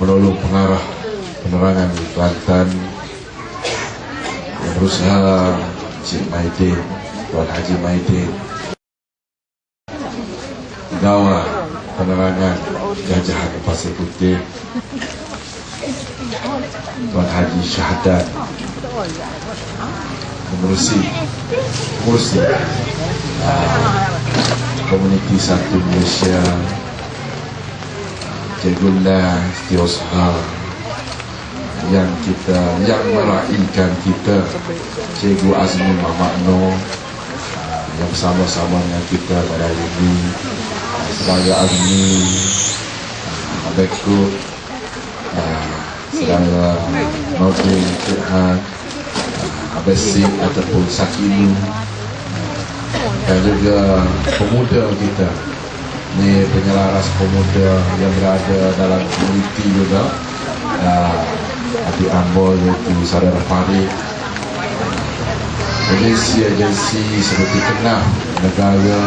penolong pengarah penerangan Kelantan yang berusaha, Cik Maidin, Tuan Haji Maidin, Pegawai Penerangan Jajahan Pasir Putih, Tuan Haji Syahadat, Pengurusi Komuniti Satu Malaysia, Cikgulah Setiausaha yang meraihkan kita, Cikgu Azmi Muhammad Noor yang bersama-sama dengan kita pada hari ini, saudara Azmi Abekut, saudara Nordin Fikhan, Abesik ataupun Sakinu, dan juga pemuda kita ni, penyelaras pemuda yang berada dalam komuniti juga, adik Ambol iaitu saudara Farid, agensi-agensi seperti Kenah Negara,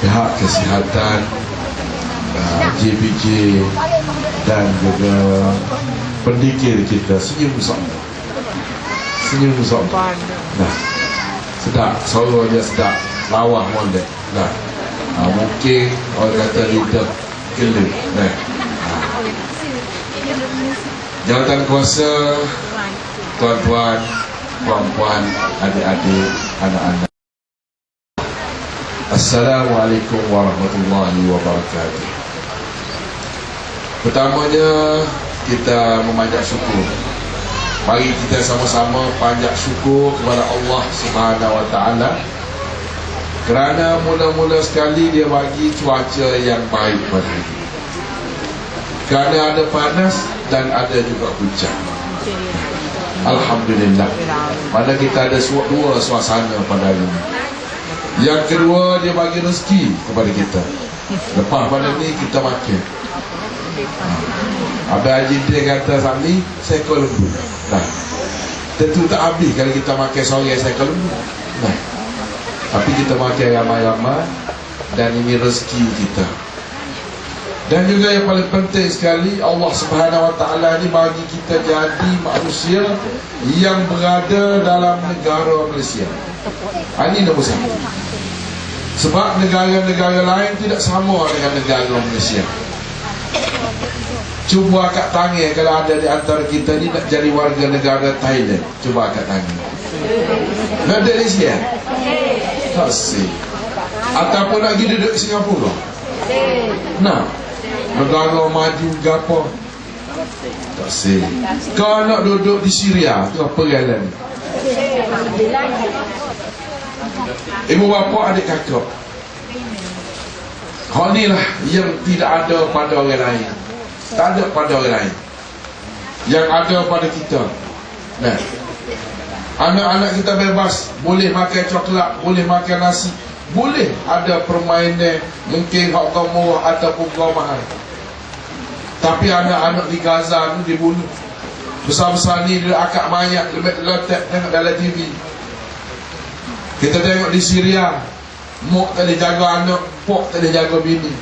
pihak kesihatan, JPJ, dan juga pendikir kita. Senyum sok. Nah, sedap, suara dia sedap, lawah molek. Nah, mungkin orang kata lidah gila. Nah, jawatan kuasa, tuan-tuan, puan-puan, adik-adik, anak-anak, Assalamualaikum warahmatullahi wabarakatuh. Pertamanya, kita memanjat syukur. Mari kita sama-sama panjat syukur kepada Allah Subhanahu Wa Taala, kerana mula-mula sekali Dia bagi cuaca yang baik pada kita. Kerana ada panas dan ada juga hujan. Alhamdulillah. Mana kita ada dua suasana pada hari ini. Yang kedua, Dia bagi rezeki kepada kita. Lepas pada ni kita makan. Abang Haji dia kata Sami, seekor lembu. Nah, tentu tak habis kalau kita makan sore seekor lembu. Nah, tapi kita makan ramai-ramai, dan ini rezeki kita. Dan juga yang paling penting sekali, Allah Subhanahu Wa Taala ni bagi kita jadi manusia yang berada dalam negara Malaysia. Ini nombor satu. Sebab negara-negara lain tidak sama dengan negara Malaysia. Cuba akak tangan kalau ada di antara kita ni nak jadi warga negara Thailand. Cuba akak tangan. Nak ada di sini? Tak sih. Ataupun nak pergi duduk di Singapura? Nah, negara maju gapo? Tak sih. Kau nak duduk di Syria, tu apa jalan? Ibu bapa, adik kakak. Hal ni lah yang tidak ada pada orang lain. Tak ada pada orang lain. Yang ada pada kita. Nah, anak-anak kita bebas, boleh makan coklat, boleh makan nasi, boleh ada permainan, mungkin hak kau murah ataupun kau mahal. Tapi anak-anak di Gaza tu dibunuh. Besar-besar ni dia akak mayat, letak tengok dalam TV. Kita tengok di Syria, mak tak boleh jaga anak, pok tak boleh jaga bini.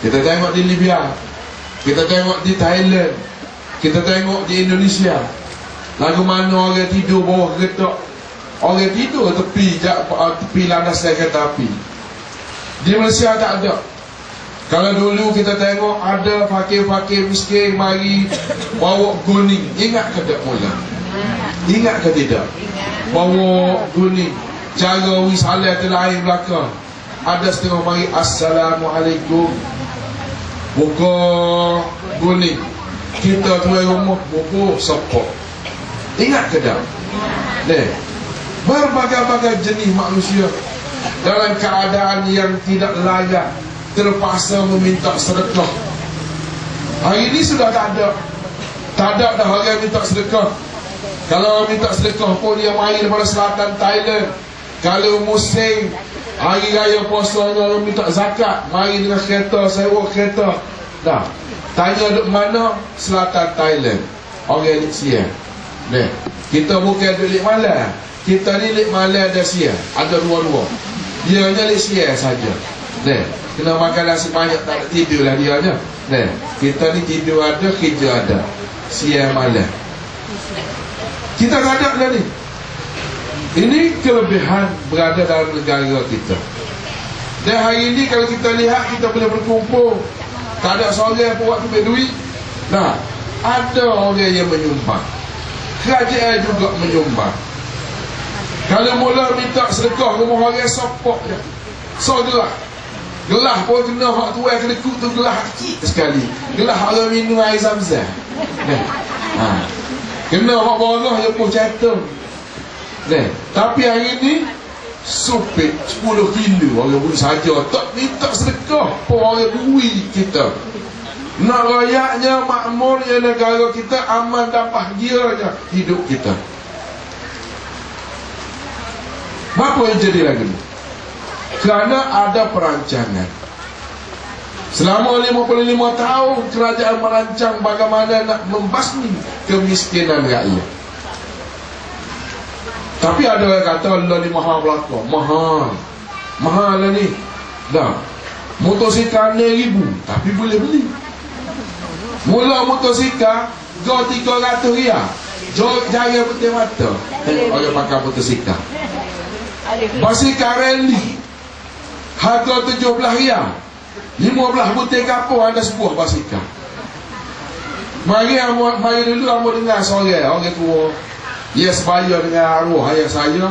Kita tengok di Libya, kita tengok di Thailand, kita tengok di Indonesia. Lagu mana orang tidur bawah kereta, orang tidur tepi landasan kereta api. Di Malaysia tak ada. Kalau dulu kita tengok ada fakir-fakir miskin mari bawa guning, ingat ke tak mula? Ingat ke tidak? Bawa guning, cara wisalah terlain belakang. Ada setengah mari Assalamualaikum, buka guning, kita tuai rumah buku sopok. Ingat ke tak? Berbagai-bagai jenis manusia dalam keadaan yang tidak layak, terpaksa meminta sedekah. Hari ini sudah tak ada. Tak ada dah orang yang minta sedekah. Kalau minta sedekah pun dia mari daripada selatan Thailand. Kalau musim hari raya puasa orang minta zakat, mari dengan kereta, sewa kereta. Dah. Tanya duk mana? Selatan Thailand. Orang ni sia. Nih, kita bukan duk lik Malaysia. Kita ni lik Malaysia ada sia. Ada dua-dua. Dia hanya lik sia saja. Kena makan nasi banyak, tak ada tidur lah dia je. Kita ni tidur ada, kerja ada, siang malam. Kita tak ada dah ni. Ini kelebihan berada dalam negara kita. Dan hari ini kalau kita lihat, kita boleh berkumpul, tak ada seorang pun waktu berduit. Ada orang yang menyumbang, kerajaan juga menyumbang. Kalau mula minta sedekah rumah orang, sopok je, so gelah pun kena hak tuai kena kut tu, gelah kecil sekali, gelah orang minum air Zam-Zam. Kena hak borah je pun catur. Tapi hari ni supit 10 kilo orang pun saja tak minta sedekah pun orang duit kita. Nak rayaknya, makmurnya negara kita aman dan bahagianya hidup kita. Apa yang jadi lagi ni? Kerana ada perancangan. Selama 55 tahun kerajaan merancang bagaimana nak membasmi kemiskinan rakyat. Tapi ada orang kata Allah ni mahal belaka. Mahal lah ni. Motosikal ni 1,000 tapi boleh beli. Mula motosikal go 300 riyal. Jaya putih mata. Tengok orang pakai motosikal. Basikal rally harga 17 riyal. 15 butir kapur ada sebuah basikal. Mari dulu amo dengar seorang orang tua. Ia sebaya dengan arwah ayah saya,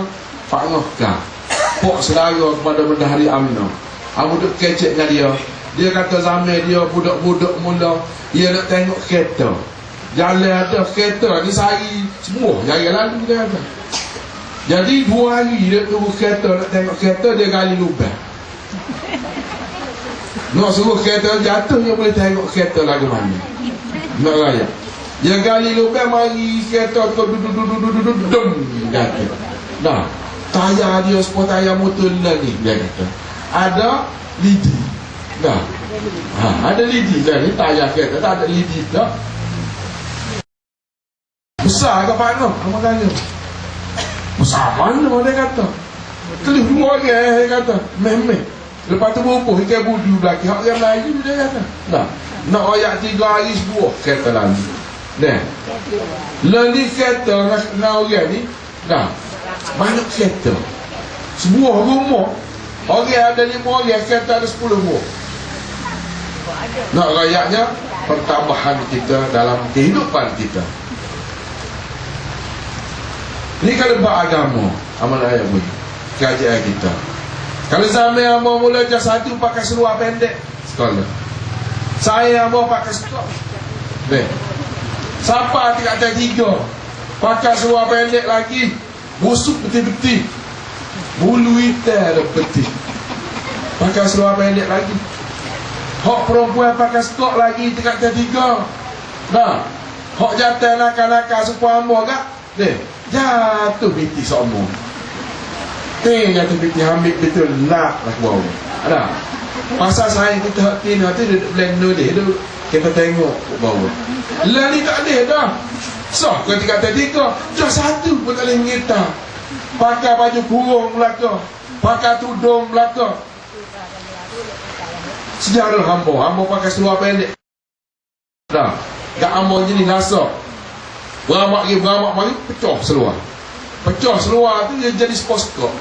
Pak Ngokka, pok saudara kepada Bendahari UMNO. Amo duk kecek dengan dia. Dia kata zaman dia budak-budak mula, dia nak tengok kereta. Jalan ada kereta ni sehari semua jalan lalu dia kata. Jadi 2 hari dia tunggu kereta, nak tengok kereta, dia gali lubang. Nak suruh kereta jatuh, dia boleh tengok kereta lagu mana. Nak raya. Dia gali lubang, mari kereta tu duduk jatuh. Tayar dia semua tayar motor lah ni, dia kata. Ada lidi. Ada lidi dah ni, tayar kereta tak ada lidi tak. Besar ke Pak Noh? Apa tanya? Besar mana dia kata? Kelih 2 orang dia kata. Memeh. Lepas tu berupuh ikan budu belakang. Hak yang Melayu dia kata. Nak royak 3 hari sebuah kereta lalu. Lani kereta nak orang ni. Banyak kereta. Sebuah rumah. Orang ada 5 orang, kereta ada 10 buah. Nak rayaknya pertambahan kita dalam kehidupan kita. Ini kalau beragama amal ayat pun kerajaan kita. Kalau zaman amal mula jas 1 pakai seluar pendek sekolah. Saya amal pakai seluar. Siapa tingkat atas 3 pakai seluar pendek lagi, busuk betul-betul. Bulu hitam ada peti. Pakai seluar pendek lagi. Hak perempuan pakai skot lagi tingkat atas 3. Hak jantan nakal-nakal supaya amor kak. Jatuh binti semua. Jatuh binti ambil betul nak lah ke bawah. Pasal saya kita hak tina tu duduk blender dia tu, kita tengok ke bawah. Lah ni tak ada dah. So ketika tadi kau jas 1 pun tak boleh mengitar. Pakai baju kurung belaka, pakai tudung belaka. Sejarah hamba pakai seluar pendek. Gak hamba jenis nasab. Beramak mari pecah seluar. Pecah seluar tu dia jadi sports coat.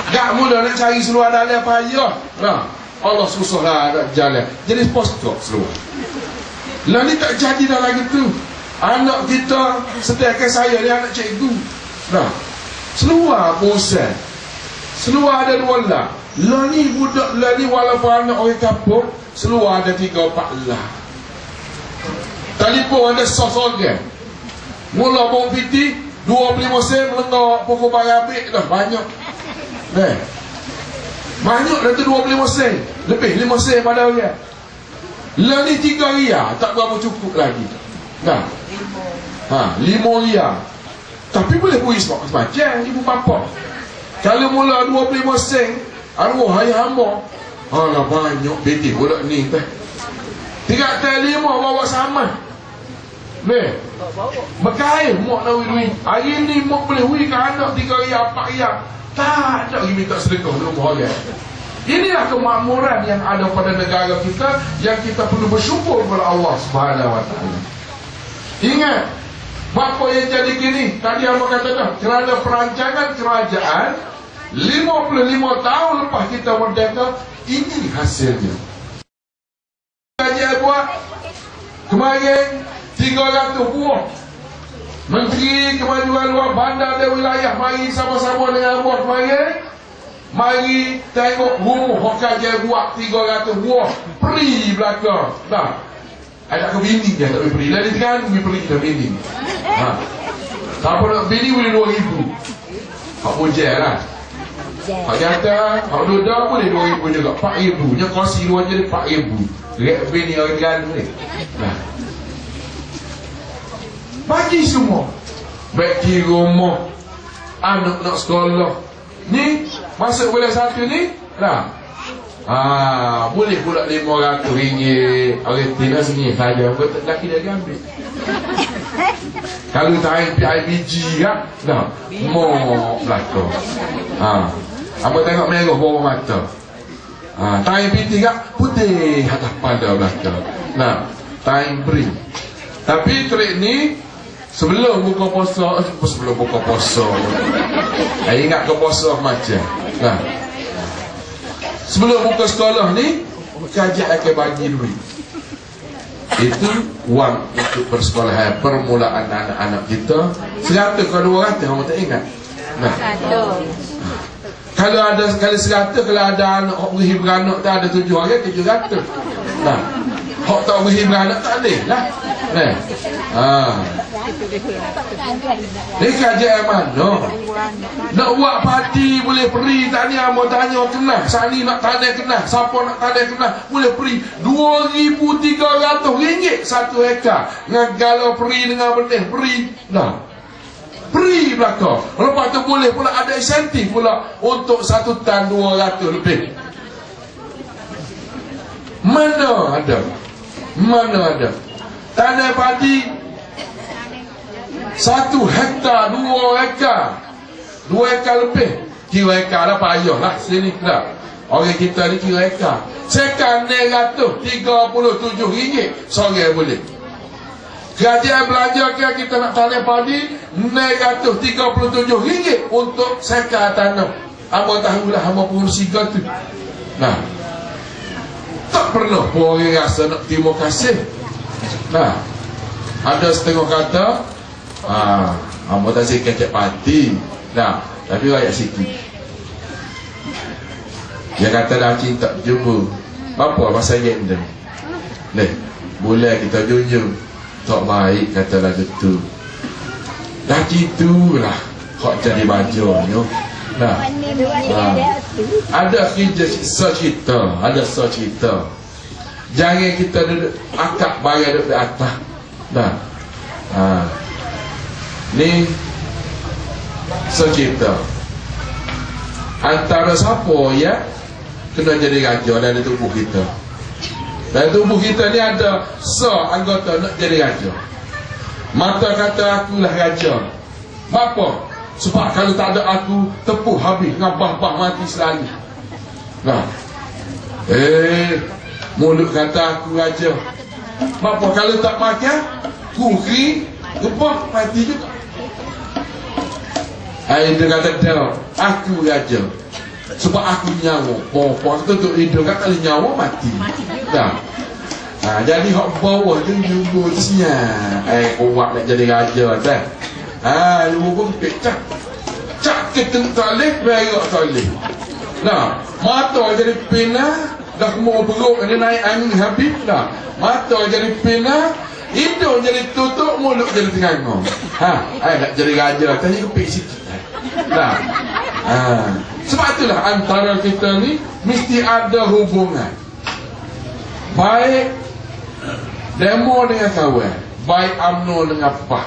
Gak mula nak cari seluar dalam payah. Allah susahlah nak jalan. Jadi sports coat seluar. Lah ni tak jadi dah lagi tu. Anak kita sediakan saya ni anak cikgu. Seluar bosan. Seluar ada 2 lah. Lah ni budak lah ni walaupun anak orang kampung, seluar ada 3-4 lah. Telefon ada sos-sogan. Mula bawang piti 25 sen melengok pokok barabik dah banyak. Banyak dah tu 25 sen. Lebih 5 sen pada orang. Lah ni 3 riyal tak berapa cukup lagi. 5 riyal. Tapi boleh beri semacam ibu bapa. Kalau mula 25 sen, arwah ayah hamba. Alah banyak piti budak ni teh. 3 5 bawa sama. Berkain mak nak duit. Hari ni mak boleh hui ke anak 3 riyal 4 riyal. Tak ada lagi minta sedekah rumah orang. Inilah kemakmuran yang ada pada negara kita, yang kita perlu bersyukur kepada Allah Subhanahu Wa Taala. Ingat, apa yang jadi gini? Tadi apa kata dah? Kerana perancangan kerajaan 55 tahun lepas kita merdeka, ini hasilnya. Kerajaan buat kemarin 300 buah Menteri Kemajuan Luar Bandar dan Wilayah mari sama-sama dengan buah kemarin. Mari tengok rumah kerajaan buat 300 buah peri belakang. Dah. Ada ke bini dia tak boleh peri. Lain kan boleh peri ke bini. Siapa nak bini boleh 2,000. Hak bojel lah. Hak kata, hak duduk boleh 2,000 juga. 4,000. Nya kursi luar jadi 4,000. Rek bini orang ganda ni. Nah. Bagi semua. Baik rumah, anak nak sekolah. Ni masuk bulan 1 ni dah. Boleh pula RM500. Orang tina sini saja. Betul laki dia ambil. Kalau tarik PIBG kan dah. Mau belakang. Apa tengok merah bawah mata. Tarik PT kan putih atas pada belakang. Nah, tarik beri. Tapi trik ni sebelum buka puasa, sebelum buka puasa. Ingat ke puasa macam. Nah. Sebelum buka sekolah ni, kerajaan akan bagi duit. Itu wang untuk persekolahan permulaan anak-anak kita. 100 ke 200 kamu tak ingat. Nah. Kalau ada sekali 100, kalau ada anak beri beranak tak ada 7 orang 700. Nah. Hak tak beri beranak tak ada lah. Ni kerajaan mana? Nak buat parti boleh pergi. Tadi Amo tanya kena. Sani nak tanda kena. Siapa nak tanda kena boleh pergi. RM2,300 satu hektar. Ngagalau pergi dengan benih. Pergi dah. Pergi belakang. Lepas tu boleh pula ada insentif pula untuk 1 tan 200 lebih. Mana ada? Mana ada? Tanah padi 1 hektar, 2 hektar 2 hektar lebih. Kira hektar lah payah lah. Sini lah orang kita ni kira hektar. Sekarang RM937 seorang boleh. Kerajaan belanja kita nak tanah padi RM937 untuk sekar tanah. Hamba tahulah hamba pengurusi tu. Nah, tak pernah pun orang rasa nak terima kasih. Nah, ada setengah kata hamba tak sikit kecek parti. Nah, tapi rakyat sikit. Dia kata dah cinta jumpa. Apa pasal gender? Leh, boleh kita junjung. Tak baik kata lagu tu. Dah gitulah hak jadi bajunya. Nah, ada cerita, ada cerita. Jangan kita duduk akak bayar duduk di atas. Dah. Ni cerita. Antara siapa ya kena jadi raja dalam tubuh kita. Dalam tubuh kita ni ada anggota nak jadi raja. Mata kata akulah raja. Apa? Sebab kalau tak ada aku, tepuh habis, ngabah-bah mati selalu. Nah, mulut kata aku raja. Apa kalau tak makan, kuri, gebah, mati juga. Dia kata dah, aku raja. Sebab aku nyawa. Puas tu untuk hidup kan kalau nyawa mati. Dah. Jadi hak bawah tu juga siap. Kuat nak jadi raja dah. Lu pun pecah. Cak keteng talih, berak talih. Nah, mata jadi pena, dah mau beruk dia naik angin habis dah. Mata jadi pena, hidung jadi tutup, mulut jadi tengah. Nak jadi raja, tadi kepik sikit. Nah. Sebab itulah antara kita ni mesti ada hubungan. Baik demo dengan kawan, baik UMNO dengan PAH.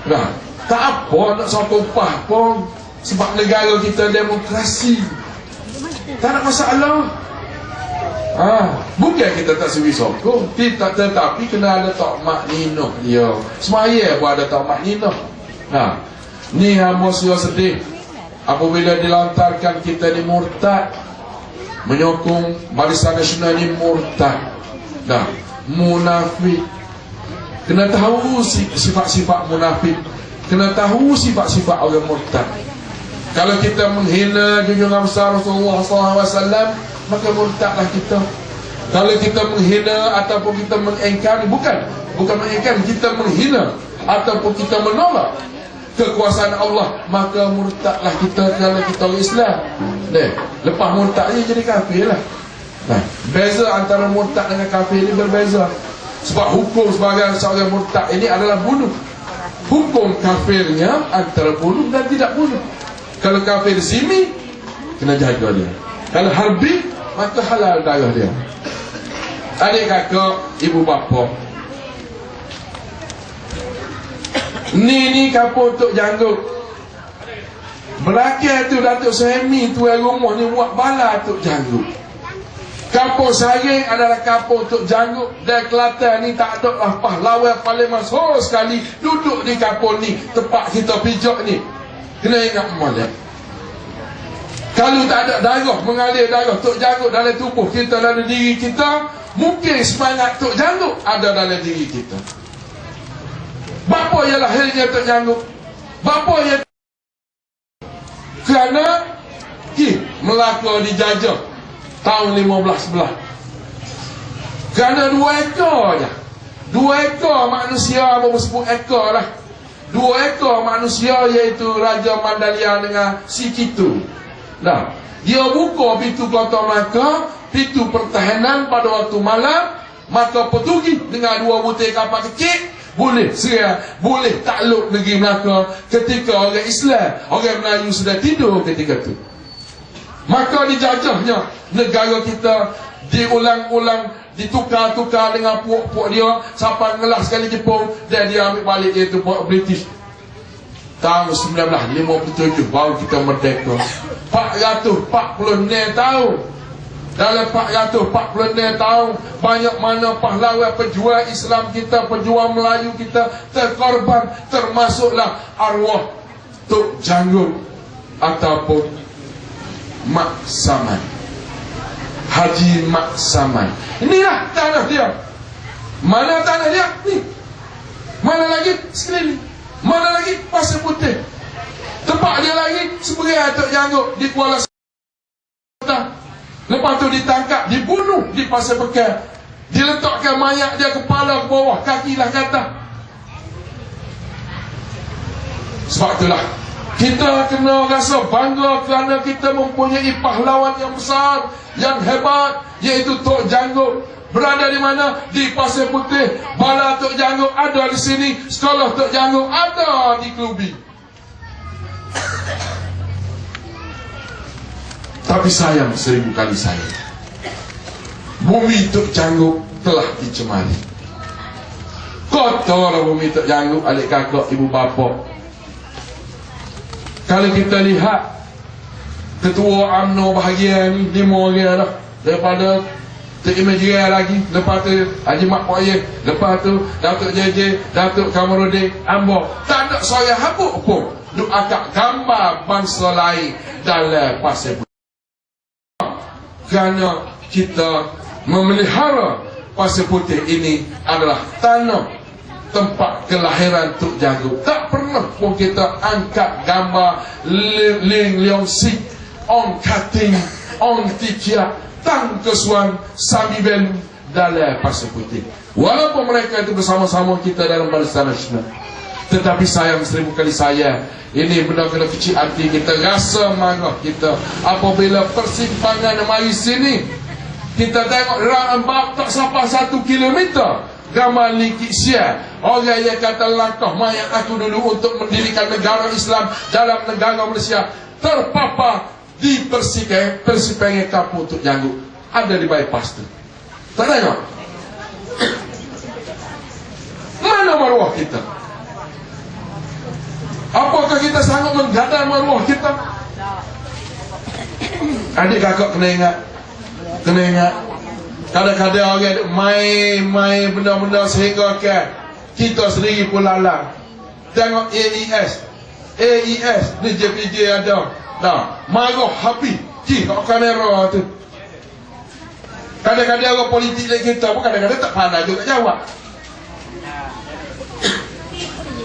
Nah, tak apa nak sokong PAH pun. Sebab negara kita demokrasi, tak ada masalah. Bukan kita tak sewi sokong, tetapi kena ada takmak nino dia. Semaya pun ada takmak nino. Nah, ni hamba surah sedih apabila dilantarkan kita ni murtad. menyokong Barisan Nasional ni murtad. Dah, munafik. Kena tahu sifat-sifat munafik. Kena tahu sifat-sifat orang murtad. Kalau kita menghina junjungan besar Rasulullah SAW, maka murtadlah kita. Kalau kita menghina ataupun kita mengingkari, bukan mengingkari, kita menghina ataupun kita menolak kekuasaan Allah, maka murtadlah kita kalau kita orang Islam. Lepas murtad ni jadi kafir lah. Beza antara murtad dengan kafir ni berbeza. Sebab hukum sebagai seorang murtad ini adalah bunuh. Hukum kafirnya antara bunuh dan tidak bunuh. Kalau kafir zimmi, kena jaga dia. Kalau harbi, maka halal darah dia. Adik kakak, ibu bapa, ni kapur Tok Janggut. Belakang tu Datuk Sehemi tuan rumah ni buat bala Tok Janggut. Kapur Saring adalah kapur Tok Janggut. Dan Kelantan ni tak ada lah pahlawan paling masyhur sekali duduk di kapur ni, tempat kita pijak ni. Kena ingat molek. Kalau tak ada darah, mengalir darah Tok Janggut dalam tubuh kita, dalam diri kita, mungkin semangat Tok Janggut ada dalam diri kita. Bapa yang lahirnya Tok Janggut, bapa yang kerana Melaka dijajah tahun 1511. Kerana 2 ekor je. 2 ekor manusia, apa sebut ekor lah. 2 ekor manusia, iaitu Raja Mandalia dengan si Kitu. Dia buka pintu kota Melaka, pintu pertahanan pada waktu malam. Maka Portugis dengan 2 butir kapal kecil boleh serang, boleh takluk negeri Melaka ketika orang Islam, orang Melayu sudah tidur ketika itu. Maka dijajahnya negara kita, diulang-ulang, ditukar-tukar dengan puak-puak dia sampai ngelah sekali Jepun, dan dia ambil balik iaitu puak British. Tahun 1957 baru kita merdeka. 446 tahun. Dalam 446 tahun, banyak mana pahlawan pejuang Islam kita, pejuang Melayu kita terkorban, termasuklah arwah Tok Janggut ataupun Mak Saman, Haji Mak Saman. Inilah tanah dia. Mana tanah dia? Ni. Mana lagi? Sekeliling. Mana lagi? Pasir Putih. Tempat dia lagi sebagai Tok Janggut di Kuala Selatan. Lepas tu ditangkap, dibunuh di Pasir Pekan. Diletakkan mayat dia kepala ke bawah, kakilah ke atas. Sebab itulah kita kena rasa bangga kerana kita mempunyai pahlawan yang besar, yang hebat, iaitu Tok Janggut. Berada di mana? Di Pasir Putih. Bala Tok Janggut ada di sini. Sekolah Tok Janggut ada di Klubi. Tapi sayang, 1000 kali sayang, bumi Tok Janggut telah dicemari. Kotorlah bumi Tok Janggut, adik kakak, ibu bapa. Kalau kita lihat ketua UMNO bahagian ni 5 orang dah. Daripada Tok Imajirah lagi, lepas tu Haji Mak Poyeh, lepas tu Datuk JJ, Datuk Kamarudin Ambo. Tak ada seorang habuk pun duk akak gambar bangsa lain dalam Pasir Putih. Kerana kita memelihara Pasir Putih ini adalah tanah tempat kelahiran Tok Janggut. Tak pernah pun kita angkat gambar Ling Leong Sik, Ong Kating, Ong Tikia, Tang Kesuan, Sami Belu dalam Pasir Putih. Walaupun mereka itu bersama-sama kita dalam Barisan Nasional, tetapi sayang, 1000 kali sayang, ini benar-benar kecil hati kita, rasa marah kita apabila persimpangan mari sini kita tengok rambak tak sampai 1 kilometer gambar Likit Sia, orang yang kata langkah mayat aku dulu untuk mendirikan negara Islam dalam negara Malaysia, terpapar di persimpangan kapur Tok Janggut, ada di bypass tu. Tak tengok? Mana maruah kita? Apakah kita sanggup menggadai maruah kita? Adik kakak kena ingat. Kadang-kadang orang main benda-benda sehingga kita sendiri pun lalang. Tengok AES ni JPJ ada. Marah habis kat kamera tu. Kadang-kadang orang politik like kita pun kadang-kadang tak pandai juga jawab.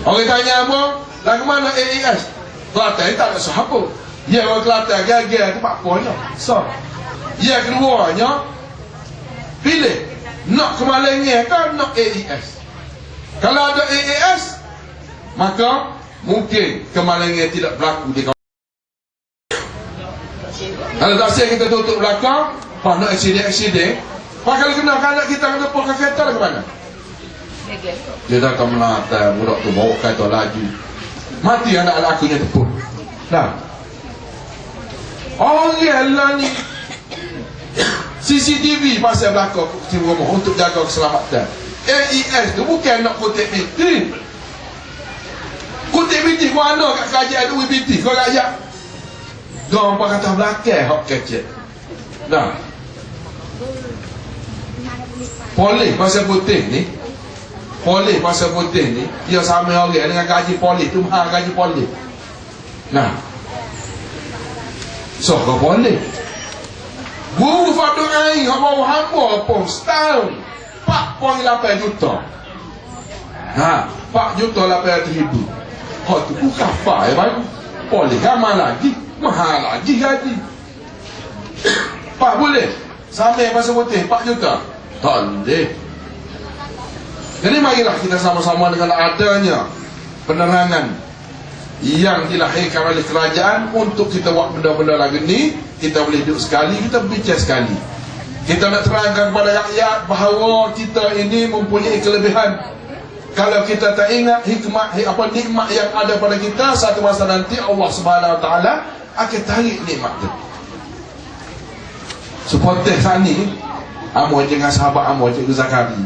Orang tanya apa? Lagu mana AES? Kelantan tak ada siapa. Ya orang Kelantan gagal tu apa je. So, yang keduanya pilih nak kemalangan ke nak AES. Kalau ada AES, maka mungkin kemalangan tidak berlaku di kawasan. Kalau tak siap kita tutup belakang, nak aksiden, kalau kena anak kita kena pakai kereta ke mana? Dia dah akan melata, budak tu bawa kereta laju. Mati anak-anak akunya tepuk. Dah. Orang lah ni CCTV pasal belakang rumah untuk jaga keselamatan. AES tu bukan nak kutip BT. Kutip BT mana kat kajian ada BT kau rakyat. Gambar kata belakang hak kecil. Dah. Polis pasal putih ni. Polis pasal putih ni dia sama orang dengan gaji polis tu mahal gaji polis. Nah. So kau polis. Guru Fadu Ain hak bawa hamba pun setahun 4.8 juta. Ha, 4 juta 800 ribu. Hak tu bukan apa ya bang. Polis ramai lagi, mahal lagi gaji. Pak boleh sampai pasal putih 4 juta. Tak boleh. Jadi marilah kita sama-sama dengan adanya penerangan yang dilahirkan oleh kerajaan untuk kita buat benda-benda lagi ni, kita boleh duduk sekali, kita bincang sekali. Kita nak terangkan kepada rakyat bahawa kita ini mempunyai kelebihan. Kalau kita tak ingat hikmah, nikmat yang ada pada kita, satu masa nanti Allah Subhanahu Wa Taala akan tarik nikmat itu. Seperti saat ni, amo dengan sahabat amo Cikgu Zakari.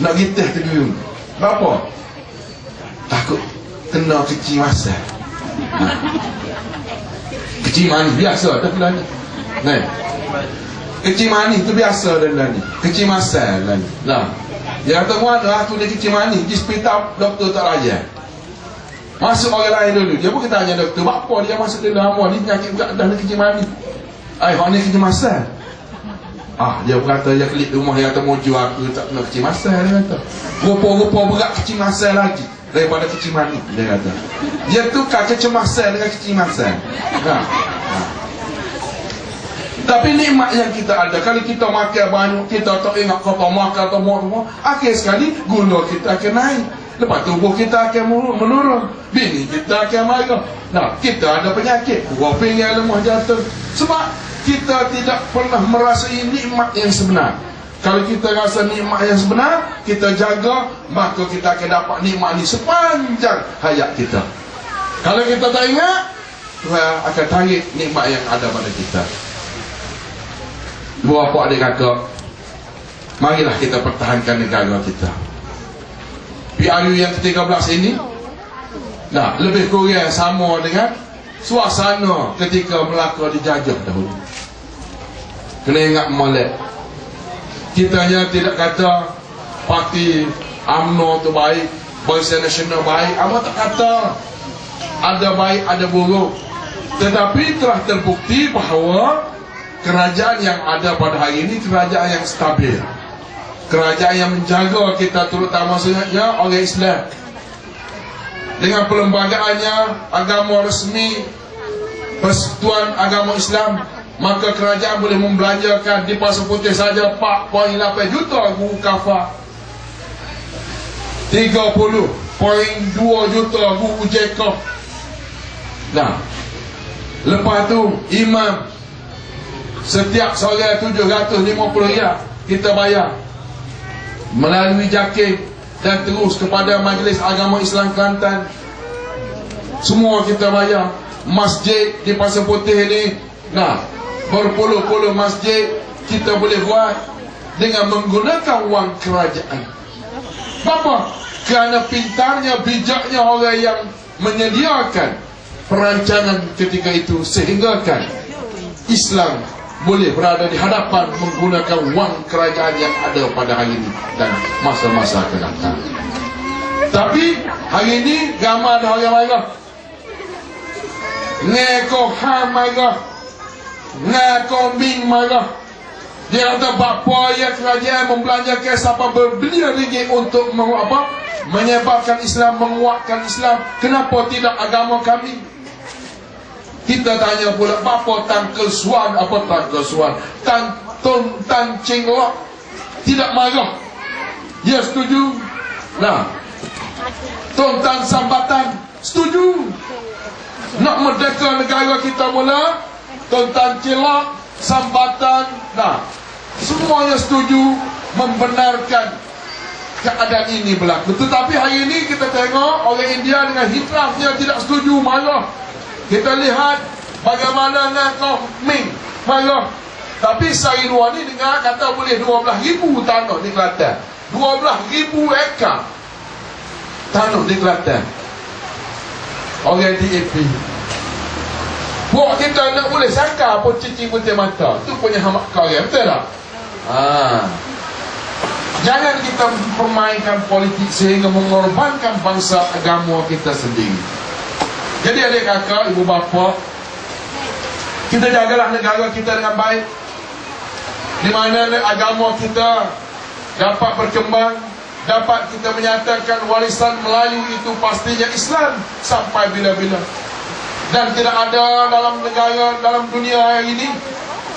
Nak gitah terguyung. Kenapa? Takut kena kecil masa. Kecil manis biasa dah pula ni. Kecil manis tu biasa dah ni. Kecil masa dah ni. Nah. Dia kata mana aku ni kecil manis di hospital doktor tak layan. Masuk orang lain dulu. Dia pun kita tanya doktor, apa dia masuk dalam hama ni penyakit budak dah ni kecil manis. Ai hak ni kecil masa. Dia berkata dia klik rumah yang termuju aku tak kena kecil masa dia kata. Rupa-rupa berat kecil masa lagi daripada kecil manis dia kata. Dia tukar kecemasan dengan kecil masa. Tapi nikmat yang kita ada, kalau kita makan banyak, kita tak ingat kata makan atau semua, akhir sekali gula kita akan naik. Lepas tubuh kita akan menurun, bini kita akan marah. Nah, kita ada penyakit, buah pinggang lemah jatuh. Sebab kita tidak pernah merasai nikmat yang sebenar. Kalau kita rasa nikmat yang sebenar, kita jaga, maka kita akan dapat nikmat ini sepanjang hayat kita. Kalau kita tak ingat, Tuhan akan tarik nikmat yang ada pada kita. Dua apa adik kakak, marilah kita pertahankan negara kita. PRU yang ke-13 ini, lebih kurang sama dengan suasana ketika Melaka dijajah dahulu. Kena ingat molek. Kita hanya tidak kata parti UMNO tu baik, Barisan Nasional baik. Apa tak kata ada baik ada buruk. Tetapi telah terbukti bahawa kerajaan yang ada pada hari ini kerajaan yang stabil, kerajaan yang menjaga kita, terutama sebenarnya orang Islam. Dengan perlembagaannya agama resmi, Persekutuan Agama Islam, maka kerajaan boleh membelanjakan di Pasar Putih saja 4.8 juta guru kafar, 30.2 juta guru JK. Lepas tu imam setiap seorang 750 riyal kita bayar melalui JAKIM dan terus kepada Majlis Agama Islam Kelantan. Semua kita bayar. Masjid di Pasar Putih ni, berpuluh-puluh masjid kita boleh buat dengan menggunakan wang kerajaan. Kenapa? Kerana pintarnya, bijaknya orang yang menyediakan perancangan ketika itu, sehinggakan Islam boleh berada di hadapan menggunakan wang kerajaan yang ada pada hari ini dan masa-masa akan datang. Tapi hari ini gambar ada orang marah, ngeko ham marah, ngeko bing marah. Dia kata bapa ya kerajaan membelanjakan siapa berbilion ringgit untuk menyebabkan Islam, menguatkan Islam. Kenapa tidak agama kami? Kita tanya pula bapa Tan Kesuan, apa Tan Kesuan? Tan Cheng Lock tidak marah. Ya setuju. Nah, Tan Sambatan setuju. Nak merdeka negara kita mula. Tan Cheng Lock, Sambatan, nah, semuanya setuju membenarkan keadaan ini berlaku. Tetapi hari ini kita tengok orang India dengan hitrafnya tidak setuju, marah. Kita lihat bagaimana dengan kaum Ming, marah. Tapi Sari Nur ni dengar kata boleh 12,000 tanah di Kelantan, 12,000 ekar tanah di Kelantan. Orang DAP, buat kita nak boleh sangka apa cicing putih mata. Itu punya hamak karya, betul tak? Jangan kita permainkan politik sehingga mengorbankan bangsa agama kita sendiri. Jadi adik kakak, ibu bapa, kita jagalah negara kita dengan baik, di mana agama kita dapat berkembang, dapat kita menyatakan warisan Melayu itu pastinya Islam sampai bila-bila. Dan tidak ada dalam negara, dalam dunia hari ini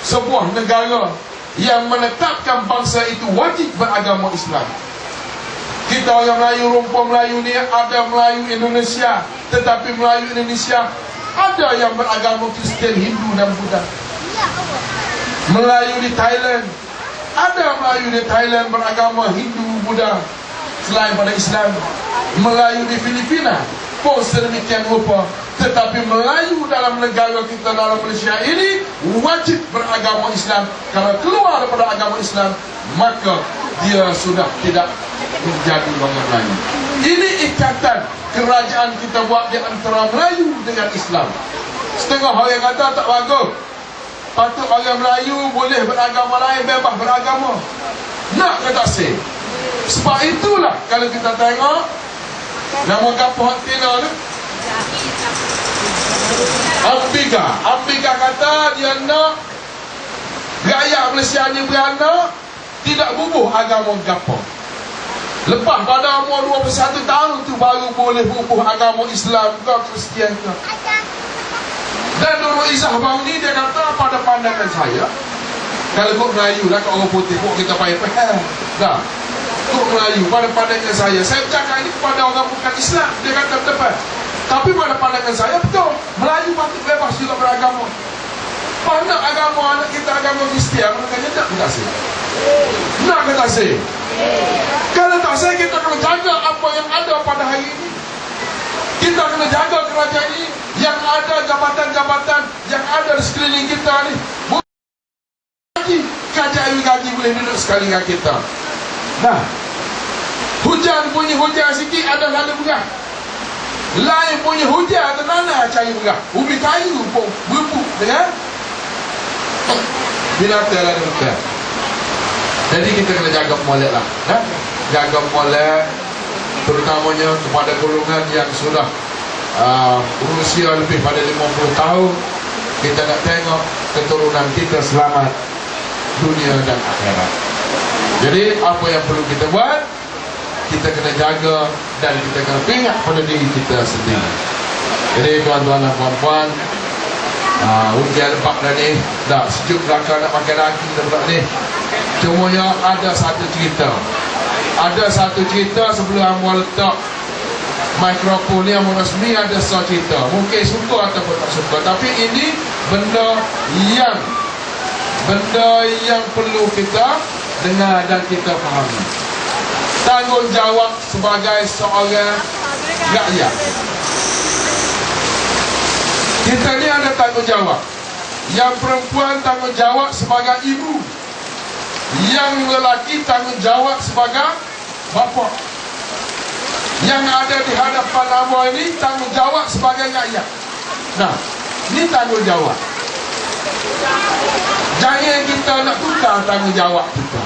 sebuah negara yang menetapkan bangsa itu wajib beragama Islam. Kita orang Melayu, rumpun Melayu ni ada Melayu Indonesia, tetapi Melayu Indonesia ada yang beragama Kristian, Hindu dan Buddha. Melayu di Thailand, ada Melayu di Thailand beragama Hindu, Buddha selain pada Islam. Melayu di Filipina pun sedemikian rupa. Tetapi Melayu dalam negara kita, dalam Malaysia ini wajib beragama Islam. Kalau keluar daripada agama Islam, maka dia sudah tidak menjadi orang Melayu. Ini ikatan kerajaan kita buat di antara Melayu dengan Islam. Setengah orang kata tak bagus, patut orang Melayu boleh beragama lain, bebas beragama. Nak ke tak sih? Sebab itulah kalau kita tengok nama kapal Tina tu, Ambika kata dia nak rakyat Malaysia ni beranak tidak bubuh agama gapo. Lepas pada umur 21 tahun tu baru boleh bubuh agama Islam ke Kristian ke. Dan Nurul Izzah bang ni dia kata pada pandangan saya, kalau kau Melayu lah, kau orang putih kau kita payah-payah dah. Kau Melayu pada pandangan saya bercakap ini kepada orang bukan Islam, dia kata tepat. Tapi pada pandangan saya betul, Melayu patut bebas juga beragama. Mana agama anak kita agama Kristian, maknanya tak kita sih. Nak kita sih. Kalau tak sih, kita kena jaga apa yang ada pada hari ini. Kita kena jaga kerajaan ini, yang ada jabatan-jabatan yang ada di sekeliling kita ni. Kerajaan gaji boleh duduk sekali dengan kita. Nah, hujan punya hujan sikit ada lalu berah. Lain punya hujan tanah cari berah. Ubi kayu pun berebut dengan binatang lah dia. Jadi kita kena jaga molek lah, jaga molek, terutamanya kepada golongan yang sudah berusia lebih pada 50 tahun. Kita nak tengok keturunan kita selamat dunia dan akhirat. Jadi apa yang perlu kita buat, kita kena jaga dan kita kena ingat pada diri kita sendiri. Jadi tuan-tuan dan puan-puan, hujan lepak dah ni, dah sejuk belakang nak pakai daging dah pula ni. Cumanya ada satu cerita, sebelum Amwal letak mikrofon ni Amwal Rasmi, ada satu cerita. Mungkin suka ataupun tak suka, tapi ini benda yang perlu kita dengar dan kita fahami. Tanggungjawab sebagai seorang rakyat. Kita ni ada tanggungjawab. Yang perempuan tanggungjawab sebagai ibu, yang lelaki tanggungjawab sebagai bapa. Yang ada di hadapan Allah ini tanggungjawab sebagai rakyat. Nah, ini tanggungjawab. Jangan kita nak tukar tanggungjawab kita.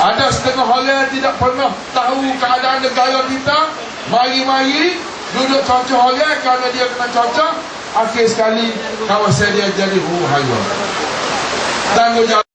Ada setengah orang tidak pernah tahu keadaan negara kita, mari-mari duduk cocok orang kerana dia kena cocok, akhir sekali kawasan dia jadi huru hara. Tanggungjawab